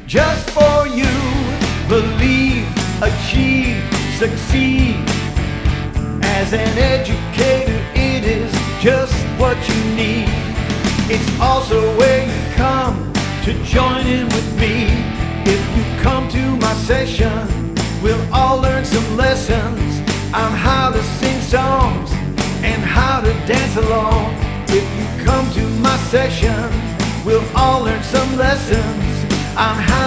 just for you. Believe, achieve, succeed. As an educator, it is just what you need. It's also where you come to join in with me. If you come to my session, we'll all learn some lessons on how to sing songs and how to dance along. If you come to my session, we'll all learn some lessons on how